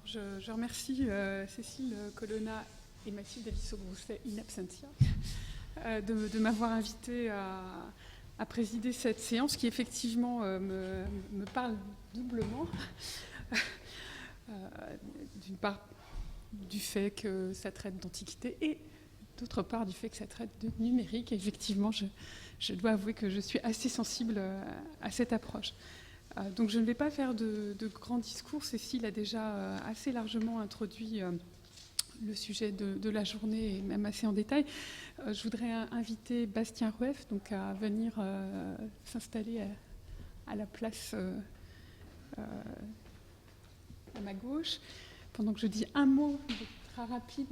Alors, je remercie Cécile Colonna et Mathilde Alisso-Grousset in absentia de m'avoir invitée à présider cette séance qui effectivement me parle doublement. D'une part du fait que ça traite d'antiquité et d'autre part du fait que ça traite de numérique. Et effectivement, je dois avouer que je suis assez sensible à cette approche. Donc je ne vais pas faire de grands discours. Cécile a déjà assez largement introduit le sujet de la journée, et même assez en détail. Je voudrais inviter Bastien Rueff donc, à venir s'installer à la place à ma gauche, pendant que je dis un mot très rapide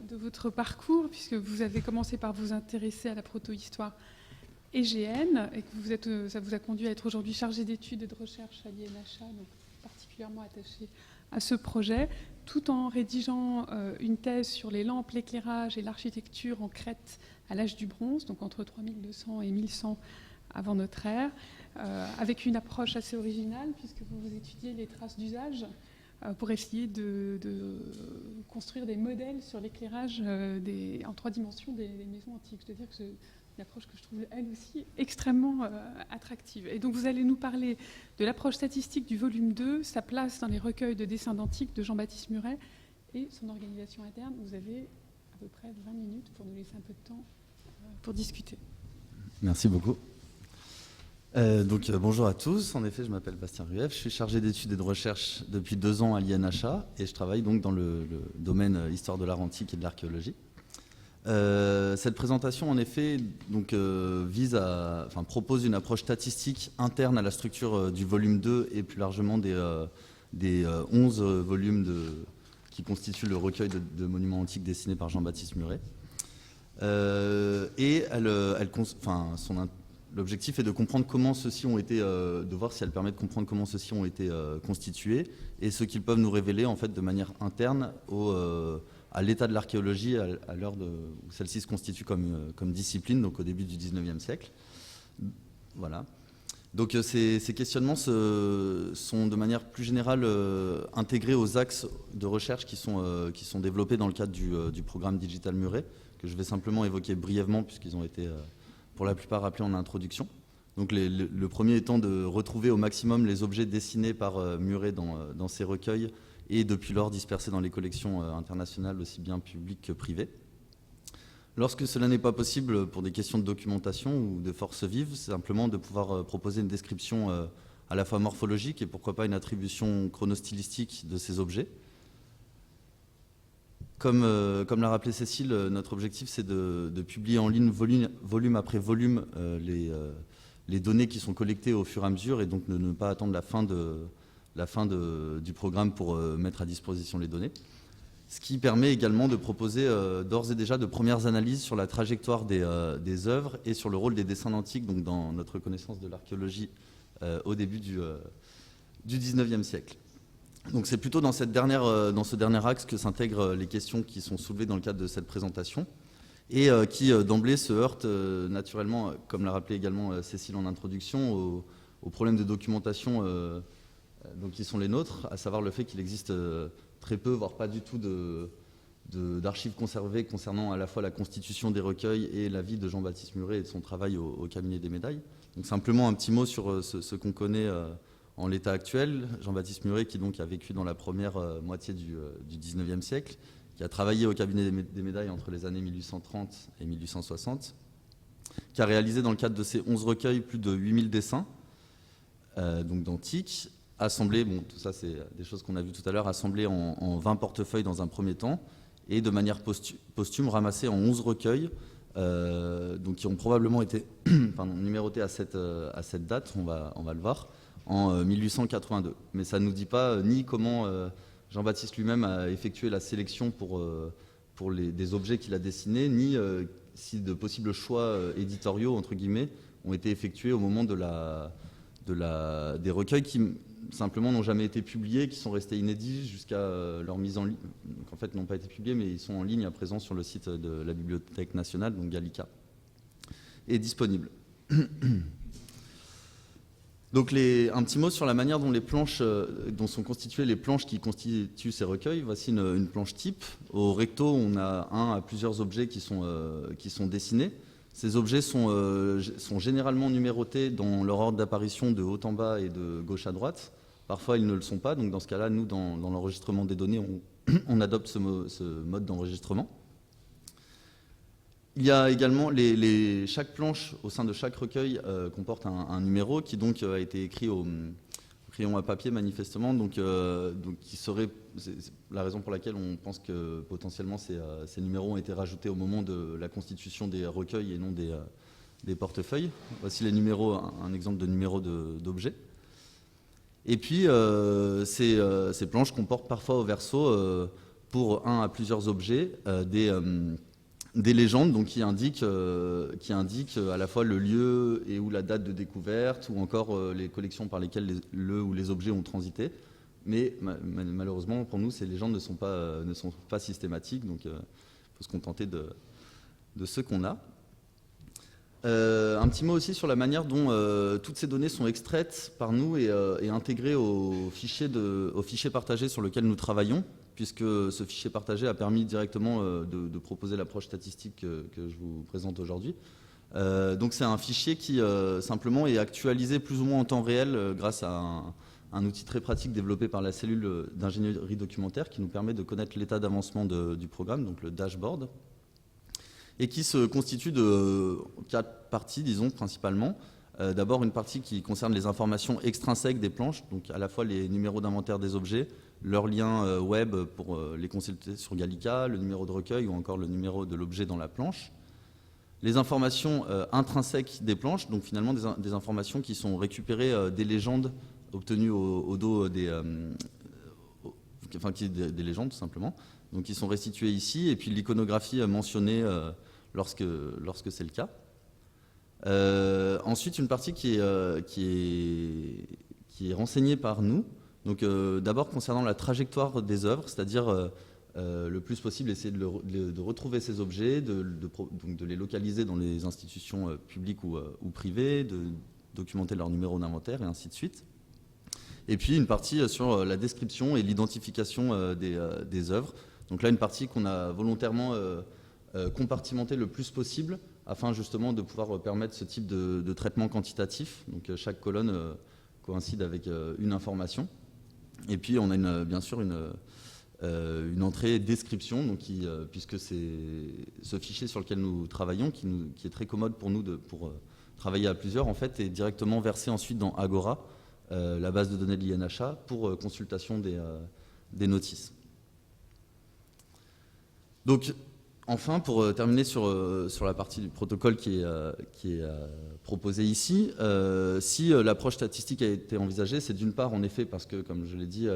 de votre parcours, puisque vous avez commencé par vous intéresser à la protohistoire EGN, et que ça vous a conduit à être aujourd'hui chargé d'études et de recherche à l'INHA, donc particulièrement attaché à ce projet, tout en rédigeant une thèse sur les lampes, l'éclairage et l'architecture en Crète à l'âge du bronze, donc entre 3200 et 1100 avant notre ère, avec une approche assez originale, puisque vous étudiez les traces d'usage pour essayer de construire des modèles sur l'éclairage en 3 dimensions des maisons antiques. C'est-à-dire que c'est une approche que je trouve, elle aussi, extrêmement attractive. Et donc, vous allez nous parler de l'approche statistique du volume 2, sa place dans les recueils de dessins d'antiques de Jean-Baptiste Muret et son organisation interne. Vous avez à peu près 20 minutes pour nous laisser un peu de temps pour discuter. Merci beaucoup. Bonjour à tous. En effet, je m'appelle Bastien Rueff. Je suis chargé d'études et de recherche depuis 2 ans à l'INHA et je travaille donc dans le domaine histoire de l'art antique et de l'archéologie. Cette présentation, en effet, donc, propose une approche statistique interne à la structure du volume 2 et plus largement des 11 volumes qui constituent le recueil de monuments antiques dessinés par Jean-Baptiste Muret. L'objectif est de comprendre comment ceux-ci ont été, de voir si elle permet de comprendre comment ceux-ci ont été constitués et ce qu'ils peuvent nous révéler en fait de manière interne à l'état de l'archéologie à l'heure où celle-ci se constitue comme discipline, donc au début du 19e siècle. Voilà. Donc ces questionnements sont de manière plus générale intégrés aux axes de recherche qui sont développés dans le cadre du programme Digital Muret, que je vais simplement évoquer brièvement puisqu'ils ont été pour la plupart rappelés en introduction. Donc le premier étant de retrouver au maximum les objets dessinés par Muret dans ses recueils et depuis lors dispersés dans les collections internationales aussi bien publiques que privées. Lorsque cela n'est pas possible pour des questions de documentation ou de force vive, c'est simplement de pouvoir proposer une description à la fois morphologique et pourquoi pas une attribution chronostylistique de ces objets. Comme l'a rappelé Cécile, notre objectif c'est de publier en ligne volume après volume les données qui sont collectées au fur et à mesure et donc de ne pas attendre la fin du programme pour mettre à disposition les données. Ce qui permet également de proposer d'ores et déjà de premières analyses sur la trajectoire des œuvres et sur le rôle des dessins antiques donc dans notre connaissance de l'archéologie au début du 19e siècle. Donc c'est plutôt dans ce dernier axe que s'intègrent les questions qui sont soulevées dans le cadre de cette présentation et qui d'emblée se heurtent naturellement, comme l'a rappelé également Cécile en introduction, aux problèmes de documentation donc qui sont les nôtres, à savoir le fait qu'il existe très peu, voire pas du tout d'archives conservées concernant à la fois la constitution des recueils et la vie de Jean-Baptiste Muret et de son travail au cabinet des médailles. Donc simplement un petit mot sur ce qu'on connaît en l'état actuel. Jean-Baptiste Muret qui donc a vécu dans la première moitié du 19e siècle, qui a travaillé au cabinet des médailles entre les années 1830 et 1860, qui a réalisé dans le cadre de ses 11 recueils plus de 8000 dessins donc d'antiques, assemblés, bon, tout ça c'est des choses qu'on a vues tout à l'heure, assemblés en 20 portefeuilles dans un premier temps, et de manière posthume ramassés en 11 recueils, donc qui ont probablement été numérotés à cette date, on va le voir, en 1882. Mais ça ne nous dit pas ni comment Jean-Baptiste lui-même a effectué la sélection pour des objets qu'il a dessinés, ni si de possibles choix éditoriaux, entre guillemets, ont été effectués au moment des recueils qui simplement n'ont jamais été publiés, qui sont restés inédits jusqu'à leur mise en ligne. Donc en fait, n'ont pas été publiés, mais ils sont en ligne à présent sur le site de la Bibliothèque nationale, donc Gallica, et disponibles. Donc un petit mot sur la manière dont les planches, dont sont constituées les planches qui constituent ces recueils. Voici une planche type. Au recto, on a un à plusieurs objets qui sont dessinés. Ces objets sont généralement numérotés dans leur ordre d'apparition de haut en bas et de gauche à droite. Parfois, ils ne le sont pas. Donc dans ce cas-là, nous, dans l'enregistrement des données, on adopte ce mode d'enregistrement. Il y a également chaque planche au sein de chaque recueil comporte un numéro qui donc a été écrit au crayon à papier manifestement, donc qui serait c'est la raison pour laquelle on pense que potentiellement ces numéros ont été rajoutés au moment de la constitution des recueils et non des portefeuilles. Voici les numéros, un exemple de numéro d'objet. Et puis ces planches comportent parfois au verso pour un à plusieurs objets des légendes donc, qui indiquent à la fois le lieu et ou la date de découverte ou encore les collections par lesquelles les objets ont transité. Mais malheureusement pour nous ces légendes ne sont pas systématiques, donc il faut se contenter de ce qu'on a. Un petit mot aussi sur la manière dont toutes ces données sont extraites par nous et intégrées au fichier partagé sur lequel nous travaillons, puisque ce fichier partagé a permis directement de proposer l'approche statistique que je vous présente aujourd'hui. Donc c'est un fichier qui simplement est actualisé plus ou moins en temps réel grâce à un outil très pratique développé par la cellule d'ingénierie documentaire qui nous permet de connaître l'état d'avancement du programme, donc le dashboard, et qui se constitue de 4 parties, disons, principalement. D'abord, une partie qui concerne les informations extrinsèques des planches, donc à la fois les numéros d'inventaire des objets, leurs liens web pour les consulter sur Gallica, le numéro de recueil ou encore le numéro de l'objet dans la planche. Les informations intrinsèques des planches, donc finalement des informations qui sont récupérées des légendes obtenues au dos des légendes tout simplement, donc qui sont restituées ici, et puis l'iconographie mentionnée lorsque c'est le cas. Ensuite, une partie qui est renseignée par nous. Donc, d'abord concernant la trajectoire des œuvres, c'est-à-dire le plus possible essayer de retrouver ces objets, donc de les localiser dans les institutions publiques ou privées, de documenter leur numéro d'inventaire et ainsi de suite. Et puis une partie sur la description et l'identification des œuvres. Donc là, une partie qu'on a volontairement compartimentée le plus possible afin justement de pouvoir permettre ce type de traitement quantitatif. Donc chaque colonne coïncide avec une information. Et puis on a bien sûr une entrée description, donc puisque c'est ce fichier sur lequel nous travaillons, qui est très commode pour nous pour travailler à plusieurs, en fait, est directement versé ensuite dans Agora, la base de données de l'INHA, pour consultation des notices. Donc, enfin, pour terminer sur la partie du protocole qui est proposé ici, si l'approche statistique a été envisagée, c'est d'une part, en effet, parce que, comme je l'ai dit,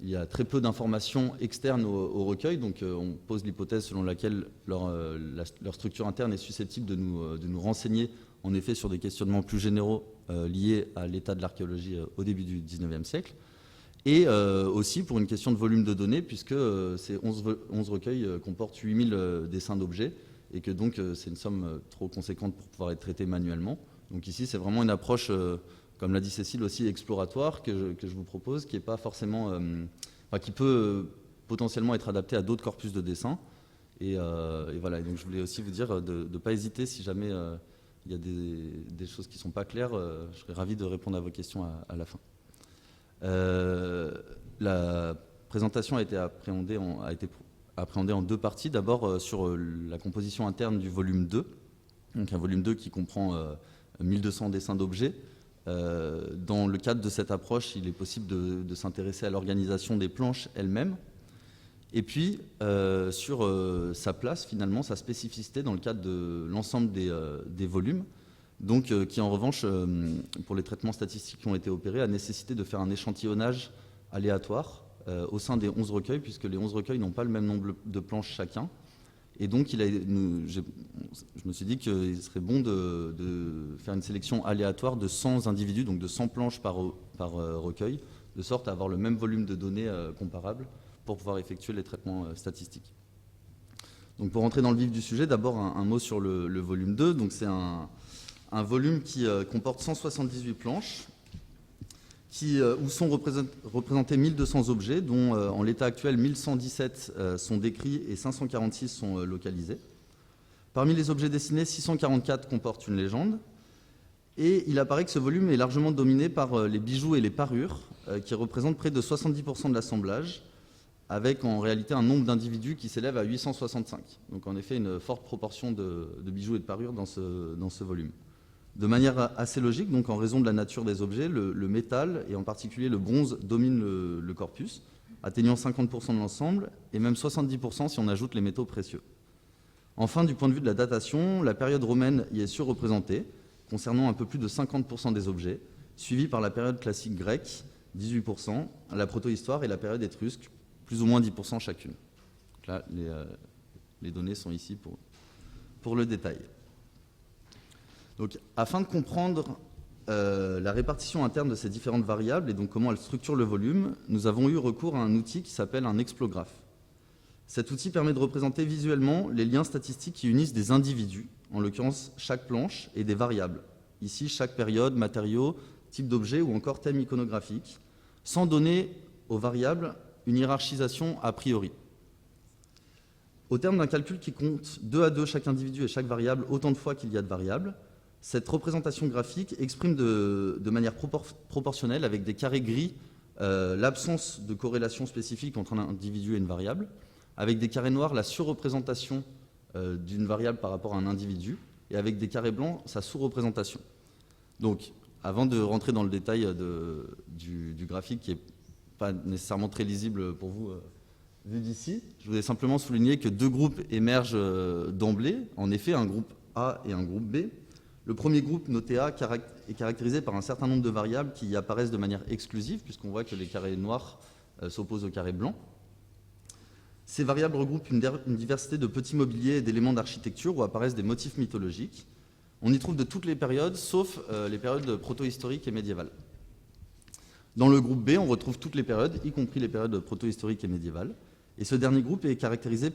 il y a très peu d'informations externes au recueil, donc on pose l'hypothèse selon laquelle leur structure interne est susceptible de nous renseigner, en effet, sur des questionnements plus généraux liés à l'état de l'archéologie au début du XIXe siècle. Et aussi pour une question de volume de données, puisque ces 11 recueils comportent 8000 dessins d'objets, et que donc c'est une somme trop conséquente pour pouvoir être traitée manuellement. Donc ici, c'est vraiment une approche, comme l'a dit Cécile, aussi exploratoire que je vous propose, qui est pas forcément, qui peut potentiellement être adaptée à d'autres corpus de dessins. Et voilà. Et donc je voulais aussi vous dire de ne pas hésiter si jamais il y a des choses qui ne sont pas claires. Je serais ravi de répondre à vos questions à la fin. La présentation a été appréhendée en 2 parties. D'abord sur la composition interne du volume 2, donc un volume 2 qui comprend 1200 dessins d'objets. Dans le cadre de cette approche, il est possible de s'intéresser à l'organisation des planches elles-mêmes, et puis sur sa place, finalement, sa spécificité dans le cadre de l'ensemble des volumes, donc qui en revanche, pour les traitements statistiques qui ont été opérés, a nécessité de faire un échantillonnage aléatoire au sein des 11 recueils, puisque les 11 recueils n'ont pas le même nombre de planches chacun. Et donc je me suis dit qu'il serait bon de faire une sélection aléatoire de 100 individus, donc de 100 planches par recueil, de sorte à avoir le même volume de données comparable pour pouvoir effectuer les traitements statistiques. Donc pour rentrer dans le vif du sujet, d'abord un mot sur le volume 2. Donc c'est un volume qui comporte 178 planches où sont représentés 1200 objets, dont en l'état actuel 1117 sont décrits et 546 sont localisés. Parmi les objets dessinés, 644 comportent une légende. Et il apparaît que ce volume est largement dominé par les bijoux et les parures, qui représentent près de 70% de l'assemblage, avec en réalité un nombre d'individus qui s'élève à 865. Donc en effet, une forte proportion de bijoux et de parures dans ce volume. De manière assez logique, donc en raison de la nature des objets, le métal, et en particulier le bronze, domine le corpus, atteignant 50% de l'ensemble, et même 70% si on ajoute les métaux précieux. Enfin, du point de vue de la datation, la période romaine y est surreprésentée, concernant un peu plus de 50% des objets, suivie par la période classique grecque, 18%, la protohistoire et la période étrusque, plus ou moins 10% chacune. Donc là, les données sont ici pour le détail. Donc, afin de comprendre la répartition interne de ces différentes variables et donc comment elles structurent le volume, nous avons eu recours à un outil qui s'appelle un explographe. Cet outil permet de représenter visuellement les liens statistiques qui unissent des individus, en l'occurrence chaque planche, et des variables. Ici, chaque période, matériau, type d'objet ou encore thème iconographique, sans donner aux variables une hiérarchisation a priori. Au terme d'un calcul qui compte 2 à 2 chaque individu et chaque variable autant de fois qu'il y a de variables, cette représentation graphique exprime de manière proportionnelle, avec des carrés gris, l'absence de corrélation spécifique entre un individu et une variable, avec des carrés noirs, la surreprésentation d'une variable par rapport à un individu, et avec des carrés blancs, sa sous-représentation. Donc, avant de rentrer dans le détail du graphique, qui n'est pas nécessairement très lisible pour vous vu d'ici, je voudrais simplement souligner que 2 groupes émergent d'emblée, en effet, un groupe A et un groupe B. Le premier groupe, noté A, est caractérisé par un certain nombre de variables qui y apparaissent de manière exclusive, puisqu'on voit que les carrés noirs s'opposent aux carrés blancs. Ces variables regroupent une diversité de petits mobiliers et d'éléments d'architecture où apparaissent des motifs mythologiques. On y trouve de toutes les périodes, sauf les périodes protohistoriques et médiévales. Dans le groupe B, on retrouve toutes les périodes, y compris les périodes protohistoriques et médiévales. Et ce dernier groupe est caractérisé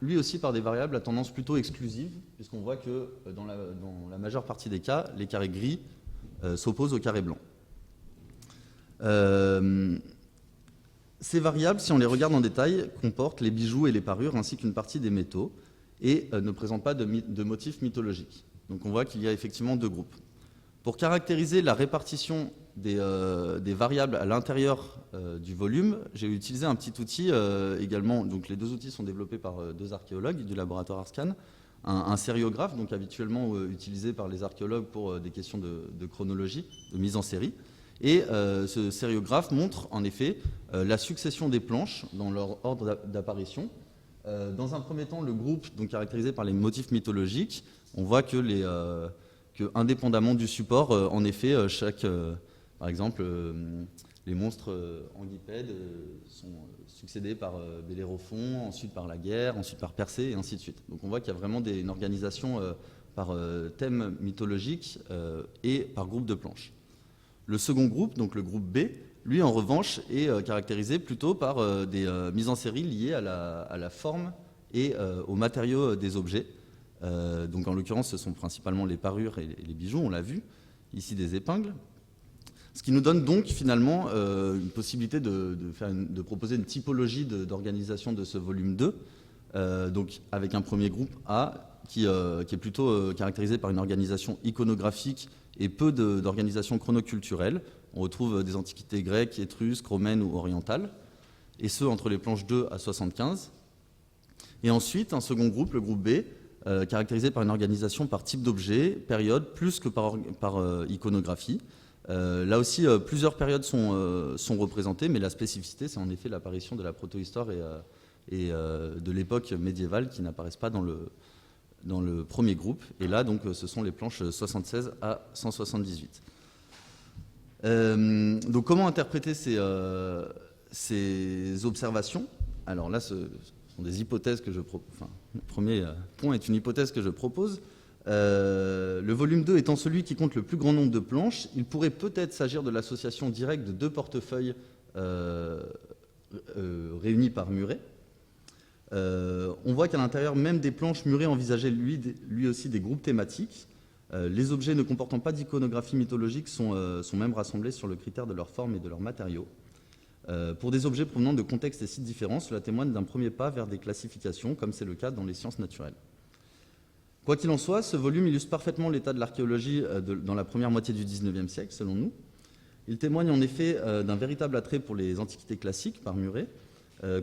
lui aussi par des variables à tendance plutôt exclusive, puisqu'on voit que dans la majeure partie des cas, les carrés gris s'opposent aux carrés blancs. Ces variables, si on les regarde en détail, comportent les bijoux et les parures ainsi qu'une partie des métaux et ne présentent pas de motifs mythologiques. Donc on voit qu'il y a effectivement 2 groupes. Pour caractériser la répartition des variables à l'intérieur du volume, j'ai utilisé un petit outil également. Donc les 2 outils sont développés par 2 archéologues du laboratoire Arscan. Un sériographe, donc habituellement utilisé par les archéologues pour des questions de chronologie, de mise en série. Et ce sériographe montre en effet la succession des planches dans leur ordre d'apparition. Dans un premier temps, le groupe donc caractérisé par les motifs mythologiques, on voit que, indépendamment du support, en effet, par exemple, les monstres anguipèdes sont succédés par Bellérophon, ensuite par la guerre, ensuite par Persée, et ainsi de suite. Donc on voit qu'il y a vraiment une organisation par thème mythologique et par groupe de planches. Le second groupe, donc le groupe B, lui en revanche est caractérisé plutôt par des mises en série liées à la forme et aux matériaux des objets. Donc en l'occurrence, ce sont principalement les parures et les bijoux, on l'a vu, ici des épingles. Ce qui nous donne donc finalement une possibilité de proposer une typologie d'organisation de ce volume 2, donc avec un premier groupe A qui est plutôt caractérisé par une organisation iconographique et peu d'organisation chronoculturelle. On retrouve des antiquités grecques, étrusques, romaines ou orientales, et ce entre les planches 2 à 75. Et ensuite, un second groupe, le groupe B, caractérisé par une organisation par type d'objet, période, plus que par iconographie. Là aussi, plusieurs périodes sont représentées, mais la spécificité, c'est en effet l'apparition de la protohistoire et de l'époque médiévale qui n'apparaissent pas dans le premier groupe. Et là, donc, ce sont les planches 76 à 178. Donc, comment interpréter ces observations? Alors là, ce sont des hypothèses que je propose. Enfin, le premier point est une hypothèse que je propose. Le volume 2 étant celui qui compte le plus grand nombre de planches, il pourrait peut-être s'agir de l'association directe de 2 portefeuilles réunis par muret. On voit qu'à l'intérieur même des planches, Muret envisageait lui aussi des groupes thématiques. Les objets ne comportant pas d'iconographie mythologique sont même rassemblés sur le critère de leur forme et de leurs matériaux. Pour des objets provenant de contextes et sites différents, cela témoigne d'un premier pas vers des classifications, comme c'est le cas dans les sciences naturelles. Quoi qu'il en soit, ce volume illustre parfaitement l'état de l'archéologie dans la première moitié du XIXe siècle, selon nous. Il témoigne en effet d'un véritable attrait pour les antiquités classiques par Muret,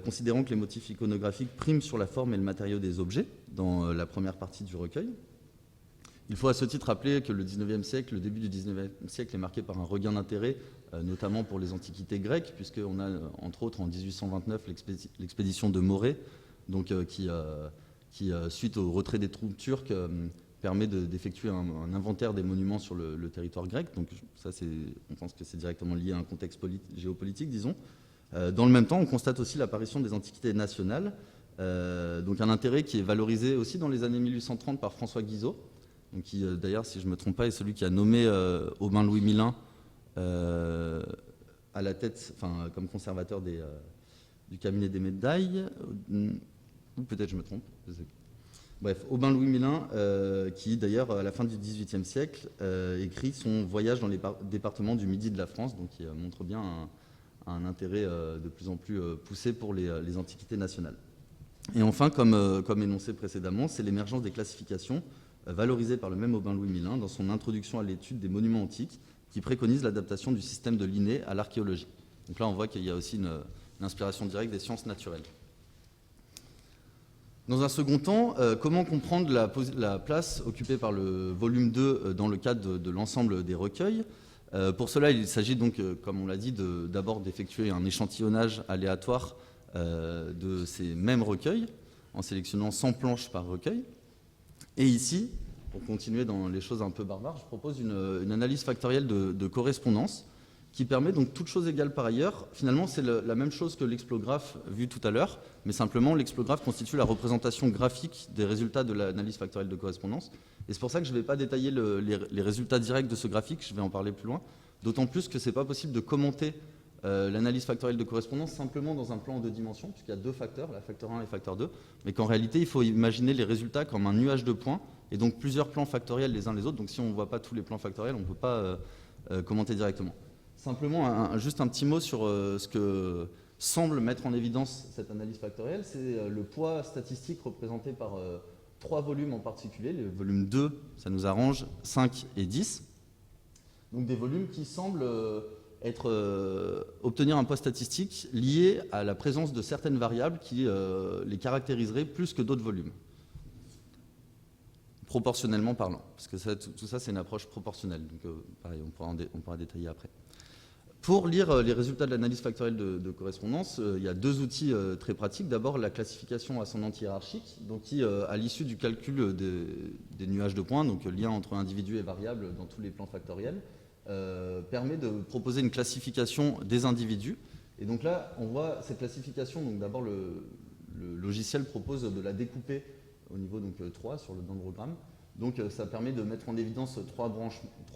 considérant que les motifs iconographiques priment sur la forme et le matériau des objets dans la première partie du recueil. Il faut à ce titre rappeler que le début du XIXe siècle est marqué par un regain d'intérêt, notamment pour les antiquités grecques, puisqu'on a, entre autres, en 1829, l'expédition de Morée, donc, qui, suite au retrait des troupes turques, permet d'effectuer un inventaire des monuments sur le territoire grec. Donc ça, on pense que c'est directement lié à un contexte géopolitique, disons. Dans le même temps, on constate aussi l'apparition des antiquités nationales, donc un intérêt qui est valorisé aussi dans les années 1830 par François Guizot, donc qui, d'ailleurs, si je ne me trompe pas, est celui qui a nommé Aubin Louis Mylin à la tête, enfin, comme conservateur du cabinet des médailles, ou peut-être je me trompe. Bref, Aubin Louis Mylin, qui d'ailleurs, à la fin du XVIIIe siècle, écrit son voyage dans les départements du Midi de la France, donc qui montre bien un intérêt de plus en plus poussé pour les antiquités nationales. Et enfin, comme énoncé précédemment, c'est l'émergence des classifications valorisées par le même Aubin Louis Mylin dans son introduction à l'étude des monuments antiques, qui préconise l'adaptation du système de Linné à l'archéologie. Donc là, on voit qu'il y a aussi une inspiration directe des sciences naturelles. Dans un second temps, comment comprendre la place occupée par le volume 2 dans le cadre de l'ensemble des recueils ? Pour cela, il s'agit donc, comme on l'a dit, d'abord d'effectuer un échantillonnage aléatoire de ces mêmes recueils, en sélectionnant 100 planches par recueil. Et ici, pour continuer dans les choses un peu barbares, je propose une analyse factorielle de correspondance qui permet, donc toute chose égale par ailleurs, finalement c'est la même chose que l'explographe vu tout à l'heure, mais simplement l'explographe constitue la représentation graphique des résultats de l'analyse factorielle de correspondance. Et c'est pour ça que je ne vais pas détailler les résultats directs de ce graphique, je vais en parler plus loin, d'autant plus que ce n'est pas possible de commenter l'analyse factorielle de correspondance simplement dans un plan en 2 dimensions, puisqu'il y a 2 facteurs, la facteur 1 et facteur 2, mais qu'en réalité il faut imaginer les résultats comme un nuage de points, et donc plusieurs plans factoriels les uns les autres, donc si on ne voit pas tous les plans factoriels, on ne peut pas commenter directement. Simplement, juste un petit mot sur ce que semble mettre en évidence cette analyse factorielle, c'est le poids statistique représenté par 3 volumes en particulier, les volumes 2, ça nous arrange, 5 et 10. Donc des volumes qui semblent obtenir un poids statistique lié à la présence de certaines variables qui les caractériseraient plus que d'autres volumes, proportionnellement parlant, parce que tout ça c'est une approche proportionnelle, donc pareil, on pourra détailler après. Pour lire les résultats de l'analyse factorielle de correspondance, il y a 2 outils très pratiques. D'abord, la classification ascendante hiérarchique, donc qui, à l'issue du calcul des nuages de points, donc lien entre individus et variables dans tous les plans factoriels, permet de proposer une classification des individus. Et donc là, on voit cette classification. Donc d'abord, le logiciel propose de la découper au niveau 3 sur le dendrogramme. Donc ça permet de mettre en évidence 3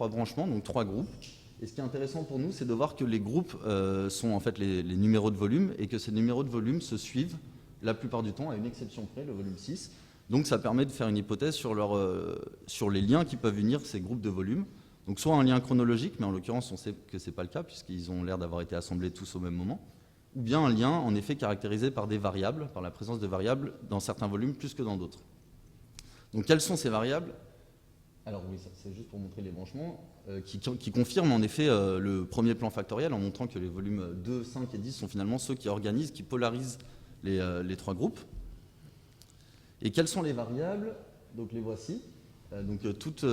branchements, donc 3 groupes. Et ce qui est intéressant pour nous, c'est de voir que les groupes sont en fait les numéros de volume et que ces numéros de volume se suivent la plupart du temps, à une exception près, le volume 6. Donc ça permet de faire une hypothèse sur les liens qui peuvent unir ces groupes de volume. Donc soit un lien chronologique, mais en l'occurrence on sait que ce n'est pas le cas puisqu'ils ont l'air d'avoir été assemblés tous au même moment, ou bien un lien en effet caractérisé par des variables, par la présence de variables dans certains volumes plus que dans d'autres. Donc quelles sont ces variables ? Alors oui, c'est juste pour montrer les branchements, qui confirment en effet le premier plan factoriel en montrant que les volumes 2, 5 et 10 sont finalement ceux qui organisent, qui polarisent les 3 groupes. Et quelles sont les variables ? Donc les voici. Donc toute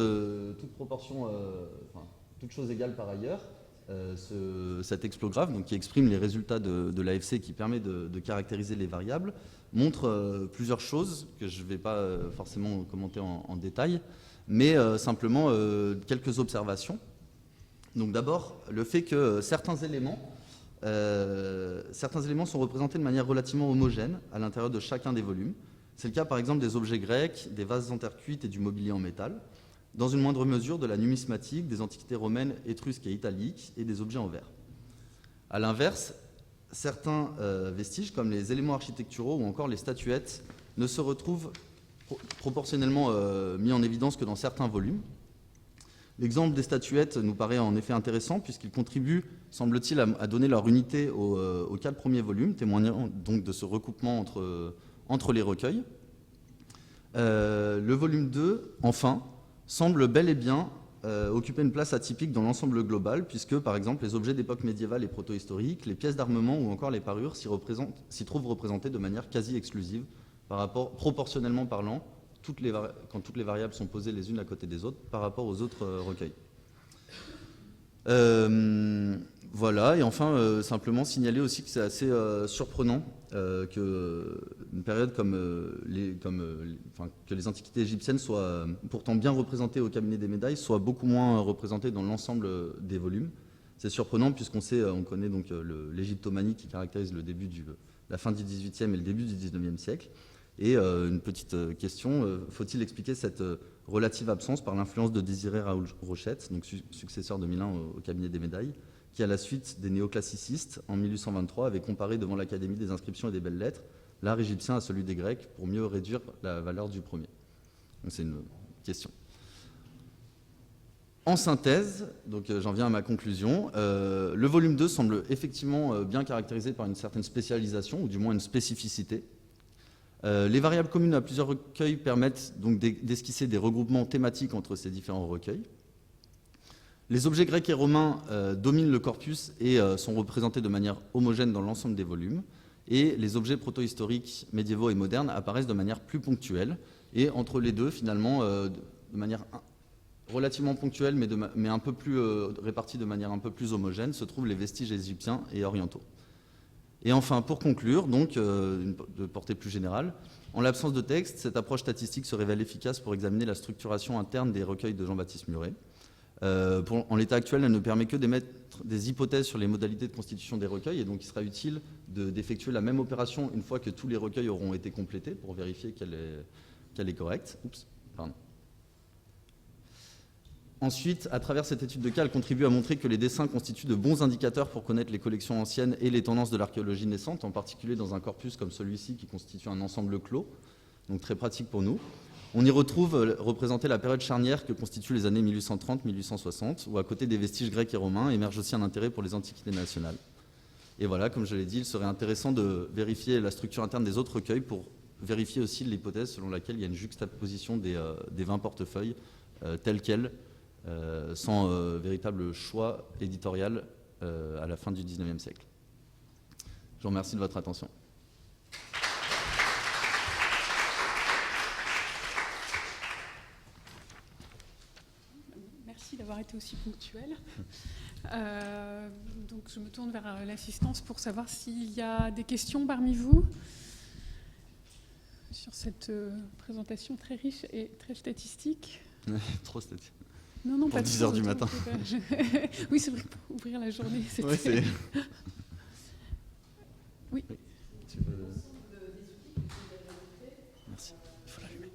proportion, toute chose égale par ailleurs, cet explographe donc, qui exprime les résultats de l'AFC qui permet de caractériser les variables, montre plusieurs choses que je ne vais pas forcément commenter en détail, mais simplement quelques observations. Donc d'abord, le fait que certains éléments sont représentés de manière relativement homogène à l'intérieur de chacun des volumes. C'est le cas par exemple des objets grecs, des vases en terre cuite et du mobilier en métal, dans une moindre mesure de la numismatique, des antiquités romaines, étrusques et italiques et des objets en verre. A l'inverse, certains vestiges comme les éléments architecturaux ou encore les statuettes ne se retrouvent proportionnellement mis en évidence que dans certains volumes. L'exemple des statuettes nous paraît en effet intéressant puisqu'il contribue, semble-t-il, à donner leur unité aux 4 premiers volumes, témoignant donc de ce recoupement entre les recueils. Le volume 2, enfin, semble bel et bien occuper une place atypique dans l'ensemble global, puisque, par exemple, les objets d'époque médiévale et proto-historique, les pièces d'armement ou encore les parures s'y trouvent représentés de manière quasi exclusive, proportionnellement parlant, quand toutes les variables sont posées les unes à côté des autres, par rapport aux autres recueils. Voilà, et enfin, simplement signaler aussi que c'est assez surprenant qu'une période que les antiquités égyptiennes soient pourtant bien représentées au cabinet des médailles, soient beaucoup moins représentées dans l'ensemble des volumes. C'est surprenant puisqu'on connaît donc l'égyptomanie qui caractérise la fin du XVIIIe et le début du XIXe siècle. Et une petite question, faut-il expliquer cette relative absence par l'influence de Désiré Raoul Rochette, donc successeur de Milan au cabinet des médailles, qui, à la suite des néoclassicistes, en 1823, avait comparé devant l'Académie des inscriptions et des belles-lettres l'art égyptien à celui des Grecs pour mieux réduire la valeur du premier. Donc c'est une question. En synthèse, donc j'en viens à ma conclusion, le volume 2 semble effectivement bien caractérisé par une certaine spécialisation, ou du moins une spécificité. Les variables communes à plusieurs recueils permettent donc d'esquisser des regroupements thématiques entre ces différents recueils. Les objets grecs et romains dominent le corpus et sont représentés de manière homogène dans l'ensemble des volumes. Et les objets proto-historiques, médiévaux et modernes apparaissent de manière plus ponctuelle. Et entre les deux, finalement, de manière relativement ponctuelle, mais un peu plus répartie de manière un peu plus homogène, se trouvent les vestiges égyptiens et orientaux. Et enfin, pour conclure, donc, de portée plus générale, en l'absence de texte, cette approche statistique se révèle efficace pour examiner la structuration interne des recueils de Jean-Baptiste Muret. En l'état actuel, elle ne permet que d'émettre des hypothèses sur les modalités de constitution des recueils, et donc il sera utile d'effectuer la même opération une fois que tous les recueils auront été complétés pour vérifier qu'elle est correcte. Ensuite, à travers cette étude de cas, elle contribue à montrer que les dessins constituent de bons indicateurs pour connaître les collections anciennes et les tendances de l'archéologie naissante, en particulier dans un corpus comme celui-ci qui constitue un ensemble clos, donc très pratique pour nous. On y retrouve représentée la période charnière que constituent les années 1830-1860, où à côté des vestiges grecs et romains émerge aussi un intérêt pour les antiquités nationales. Et voilà, comme je l'ai dit, il serait intéressant de vérifier la structure interne des autres recueils pour vérifier aussi l'hypothèse selon laquelle il y a une juxtaposition des 20 portefeuilles tels quels, sans véritable choix éditorial à la fin du XIXe siècle. Je vous remercie de votre attention. Merci d'avoir été aussi ponctuel. Donc je me tourne vers l'assistance pour savoir s'il y a des questions parmi vous sur cette présentation très riche et très statistique. Trop statistique. Non, pour pas 10 heures du matin. Oui, c'est vrai, pour ouvrir la journée. Ouais, c'est... Oui. Tu veux... Merci. Il faut l'allumer.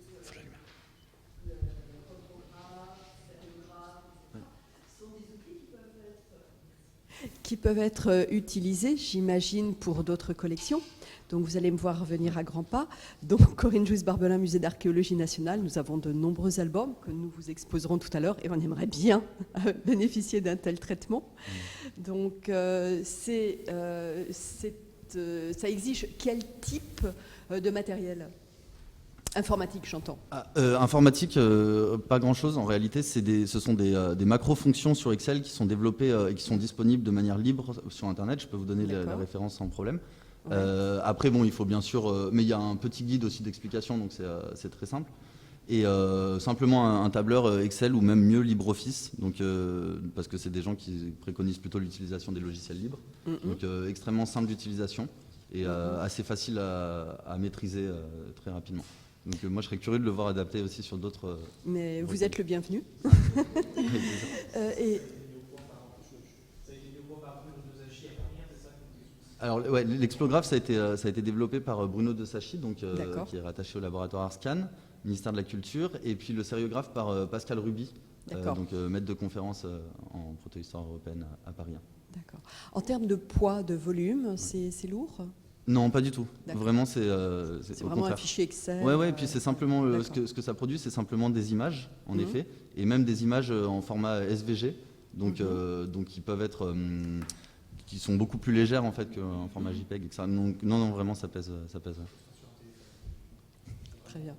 Qui peuvent être utilisés, j'imagine, pour d'autres collections. Donc vous allez me voir revenir à grands pas. Donc Corinne Jouisse-Barbelin, Musée d'Archéologie nationale, nous avons de nombreux albums que nous vous exposerons tout à l'heure et on aimerait bien bénéficier d'un tel traitement. Donc ça exige quel type de matériel ? Informatique, j'entends. Informatique, pas grand-chose. En réalité, ce sont des macro-fonctions sur Excel qui sont développées et qui sont disponibles de manière libre sur Internet. Je peux vous donner la référence sans problème. Ouais. Après, bon, il faut bien sûr... mais il y a un petit guide aussi d'explication, donc c'est très simple. Et simplement un tableur Excel ou même mieux LibreOffice, donc, parce que c'est des gens qui préconisent plutôt l'utilisation des logiciels libres. Donc extrêmement simple d'utilisation et assez facile à maîtriser très rapidement. Donc moi, je serais curieux de le voir adapté aussi sur d'autres... Mais vous êtes le bienvenu. Alors, ouais, l'explographe, ça a été développé par Bruno de Sacchi, donc, qui est rattaché au laboratoire Arscan, ministère de la Culture, et puis le sériographe par Pascal Ruby, donc maître de conférence en proto-histoire européenne à Paris. D'accord. En termes de poids, de volume, c'est lourd ? Non, pas du tout. D'accord. Vraiment, c'est C'est au vraiment un contraire. fichier Excel. Ouais, et puis c'est simplement ce d'accord. que ça produit, c'est simplement des images, en Mhm. effet, et même des images en format SVG, donc qui peuvent être, qui sont beaucoup plus légères en fait qu'en format JPEG, etc. Donc, non, vraiment, ça pèse. Très bien.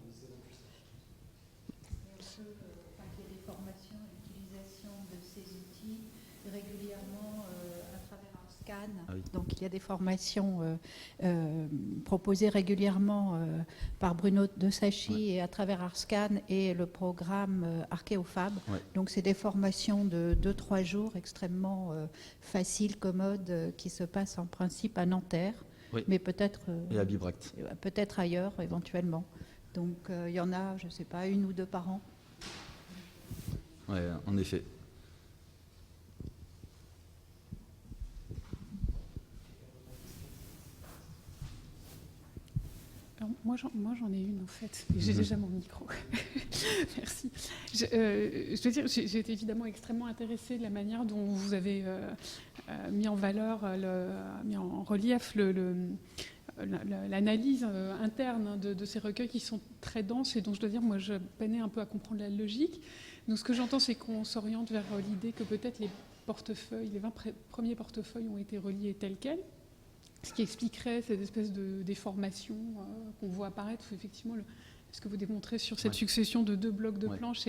Il y a des formations à l'utilisation de ces outils régulièrement à travers ArtScan. Ah oui. Donc il y a des formations proposées régulièrement par Bruno de Sachi et à travers ArtScan et le programme Archéofab. Ouais. Donc c'est des formations de 2-3 jours extrêmement faciles, commodes, qui se passent en principe à Nanterre, Oui. mais peut-être Et à Bibract. peut-être ailleurs éventuellement. Donc il y en a, je ne sais pas, 1 ou 2 par an. Ouais, en effet. Alors, moi, j'en ai une en fait, mais j'ai déjà mon micro. Merci. Je veux dire, j'ai été évidemment extrêmement intéressée de la manière dont vous avez mis en valeur, mis en relief l'analyse interne de ces recueils qui sont très denses et dont je dois dire, moi, je peinais un peu à comprendre la logique. Donc, ce que j'entends, c'est qu'on s'oriente vers l'idée que peut-être les portefeuilles, les 20 premiers portefeuilles ont été reliés tels quels. Ce qui expliquerait cette espèce de déformation qu'on voit apparaître, où effectivement, ce que vous démontrez sur cette succession de 2 blocs de planches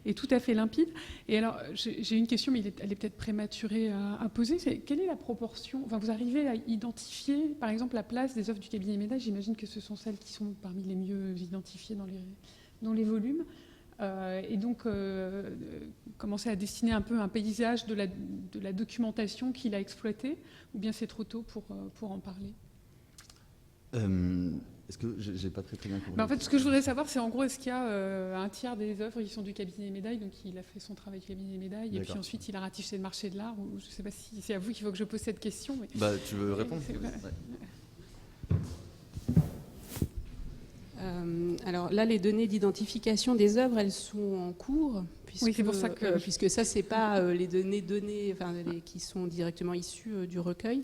est tout à fait limpide. Et alors, j'ai une question, mais elle est peut-être prématurée à poser. Quelle est la proportion, enfin, vous arrivez à identifier, par exemple, la place des œuvres du cabinet Médaille? J'imagine que ce sont celles qui sont parmi les mieux identifiées dans les volumes. Et donc, commencer à dessiner un peu un paysage de la documentation qu'il a exploitée, ou bien c'est trop tôt pour en parler? Est-ce que j'ai pas très bien compris? En fait, ce que je voudrais savoir, c'est en gros, est-ce qu'il y a un tiers des œuvres qui sont du cabinet Médaille, donc il a fait son travail cabinet Médaille, et puis ensuite il a ratifié le marché de l'art, ou je ne sais pas si c'est à vous qu'il faut que je pose cette question. Mais... Tu veux répondre? Alors là, les données d'identification des œuvres, elles sont en cours, puisque, oui, c'est pour ça que... puisque ça, c'est pas les données qui sont directement issues du recueil.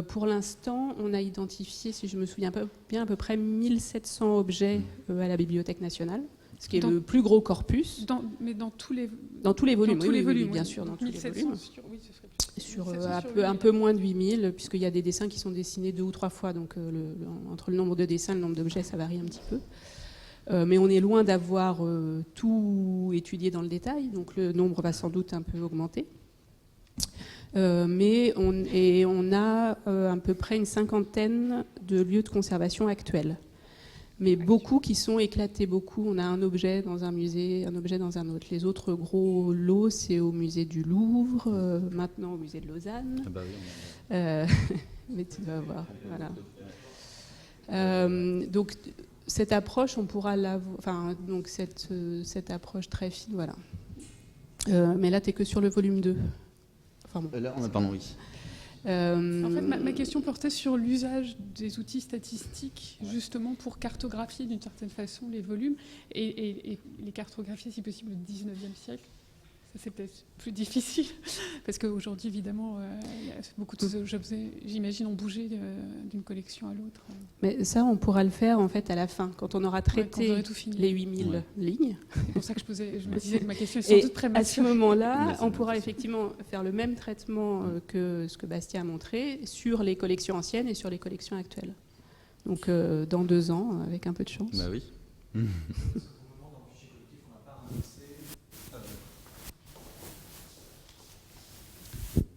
Pour l'instant, on a identifié, si je me souviens bien, à peu près 1700 objets à la Bibliothèque nationale, ce qui est le plus gros corpus. Mais dans tous les volumes, dans tous les volumes, bien oui. sûr, dans tous les 1700 volumes. Sur Un peu moins de 8000, puisqu'il y a des dessins qui sont dessinés 2 ou 3 fois, donc entre le nombre de dessins et le nombre d'objets, ça varie un petit peu. Mais on est loin d'avoir tout étudié dans le détail, donc le nombre va sans doute un peu augmenter. Mais on a à peu près une 50aine de lieux de conservation actuels. Mais beaucoup qui sont éclatés, beaucoup. On a un objet dans un musée, un objet dans un autre. Les autres gros lots, c'est au musée du Louvre, maintenant au musée de Lausanne. Ah bah oui, mais tu vas voir, voilà. Donc cette approche, on pourra l'avoir. Enfin, donc cette approche très fine, voilà. Mais là, tu n'es que sur le volume 2. Enfin, bon. Là, pardon, oui. En fait, ma question portait sur l'usage des outils statistiques, justement pour cartographier d'une certaine façon les volumes et les cartographier, si possible, au 19e siècle. Ça, c'est peut-être plus difficile, parce qu'aujourd'hui, évidemment, beaucoup de objets, j'imagine, ont bougé d'une collection à l'autre. Mais ça, on pourra le faire, en fait, à la fin, quand on aura traité les 8000 lignes. C'est pour ça que je me disais que ma question est sans doute prématurée. À ce moment-là, on pourra effectivement faire le même traitement que ce que Bastien a montré sur les collections anciennes et sur les collections actuelles. Donc, dans 2 ans, avec un peu de chance. Bah oui.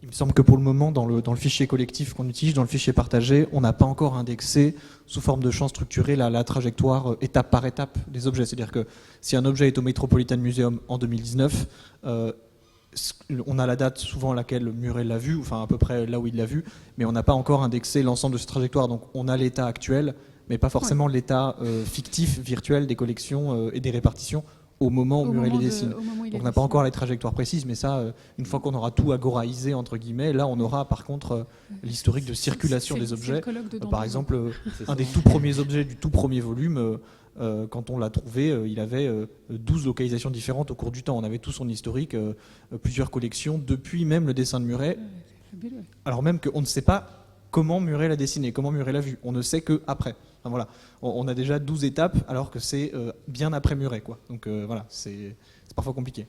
Il me semble que pour le moment, dans le fichier collectif qu'on utilise, dans le fichier partagé, on n'a pas encore indexé sous forme de champ structuré la trajectoire étape par étape des objets. C'est-à-dire que si un objet est au Metropolitan Museum en 2019, on a la date souvent à laquelle Muret l'a vu, enfin à peu près là où il l'a vu, mais on n'a pas encore indexé l'ensemble de cette trajectoire. Donc on a l'état actuel, mais pas forcément l'état fictif, virtuel des collections et des répartitions au moment où Muret les dessine. Donc on n'a pas encore les trajectoires précises, mais ça, une fois qu'on aura tout agoraïsé, entre guillemets, là on aura par contre l'historique de circulation des objets. Par exemple, un des tout premiers objets du tout premier volume, quand on l'a trouvé, il avait 12 localisations différentes au cours du temps. On avait tout son historique, plusieurs collections, depuis même le dessin de Muret. Alors même qu'on ne sait pas comment Muret l'a dessiné, comment Muret l'a vu. On ne sait que après. Enfin, voilà. On a déjà 12 étapes alors que c'est bien après Muret, quoi. Donc voilà, c'est parfois compliqué.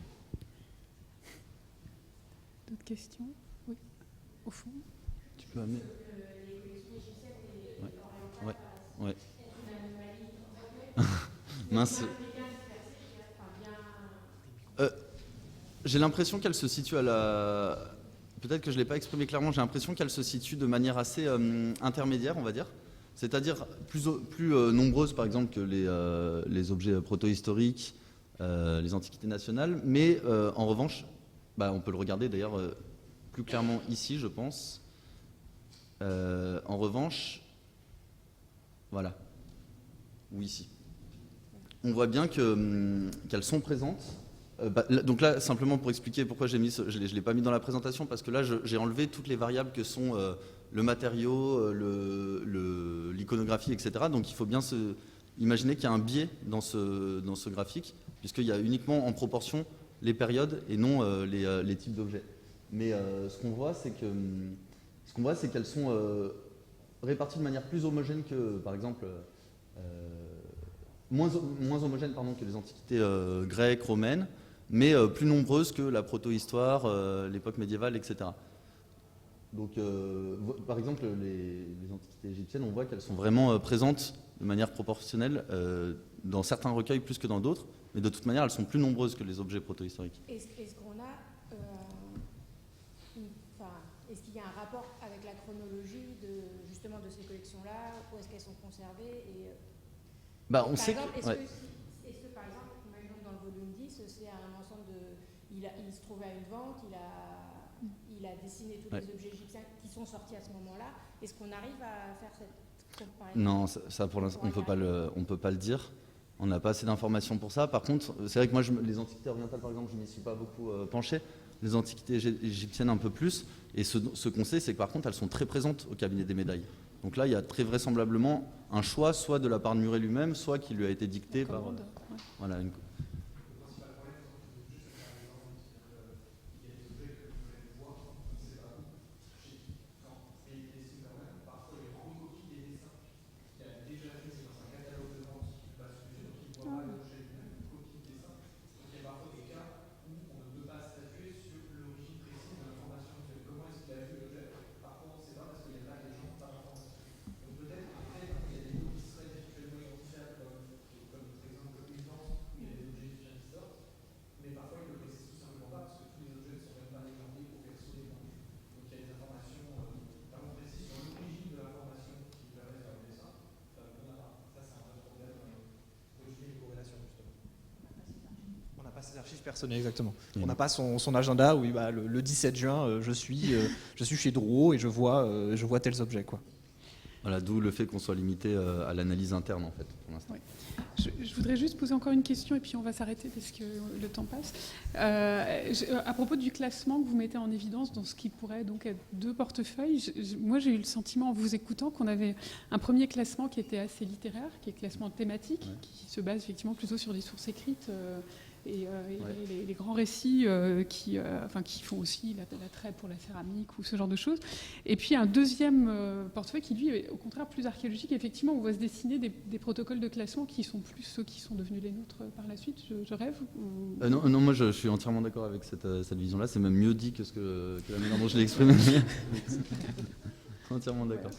D'autres questions? Oui, au fond. Tu peux amener. Ouais. Ouais. Mince. J'ai l'impression qu'elle se situe à la... Peut-être que je ne l'ai pas exprimé clairement, j'ai l'impression qu'elle se situe de manière assez intermédiaire, on va dire. C'est-à-dire plus nombreuses, par exemple, que les objets protohistoriques, les antiquités nationales. Mais en revanche, on peut le regarder d'ailleurs plus clairement ici, je pense. En revanche, voilà, ou ici. On voit bien qu'elles sont présentes. Donc là, simplement pour expliquer pourquoi je ne l'ai pas mis dans la présentation, parce que là, j'ai enlevé toutes les variables que sont le matériau, l'iconographie, etc. Donc il faut bien imaginer qu'il y a un biais dans ce graphique, puisqu'il y a uniquement en proportion les périodes et non les types d'objets. Mais ce qu'on voit, c'est qu'elles sont réparties de manière plus homogène que, par exemple, moins homogène que les antiquités grecques, romaines, mais plus nombreuses que la protohistoire, l'époque médiévale, etc. Donc, par exemple, les antiquités égyptiennes, on voit qu'elles sont vraiment présentes de manière proportionnelle dans certains recueils plus que dans d'autres, mais de toute manière, elles sont plus nombreuses que les objets protohistoriques. Est-ce qu'on a, est-ce qu'il y a un rapport avec la chronologie justement de ces collections-là, où est-ce qu'elles sont conservées et, on sait que... Est-ce que, par exemple, imaginons dans le volume 10, c'est un ensemble de... Il se trouvait à une vente, il a dessiné tous les objets égyptiens qui sont sortis à ce moment-là. Est-ce qu'on arrive à faire cette comparaison? Non, ça pour l'instant, on ne peut pas le dire. On n'a pas assez d'informations pour ça. Par contre, c'est vrai que moi, les antiquités orientales, par exemple, je ne m'y suis pas beaucoup penché. Les antiquités égyptiennes un peu plus. Et ce qu'on sait, c'est que par contre, elles sont très présentes au cabinet des médailles. Donc là, il y a très vraisemblablement un choix, soit de la part de Muret lui-même, soit qui lui a été dicté par... Voilà, une... Ses archives personnelles, exactement. On n'a pas son agenda où le 17 juin, je suis chez Drouot et je vois tels objets, quoi. Voilà, d'où le fait qu'on soit limité à l'analyse interne, en fait, pour l'instant. Oui. Je voudrais juste poser encore une question et puis on va s'arrêter parce que le temps passe. À propos du classement que vous mettez en évidence dans ce qui pourrait donc être 2 portefeuilles, moi j'ai eu le sentiment en vous écoutant qu'on avait un premier classement qui était assez littéraire, qui est le classement thématique, qui se base effectivement plutôt sur des sources écrites et les grands récits qui font aussi l'attrait pour la céramique ou ce genre de choses. Et puis un deuxième portefeuille qui, lui, est au contraire plus archéologique. Effectivement, on voit se dessiner des protocoles de classement qui sont plus ceux qui sont devenus les nôtres par la suite. Je rêve ou... Non, moi je suis entièrement d'accord avec cette vision-là. C'est même mieux dit que la manière dont je l'ai exprimé. Entièrement d'accord.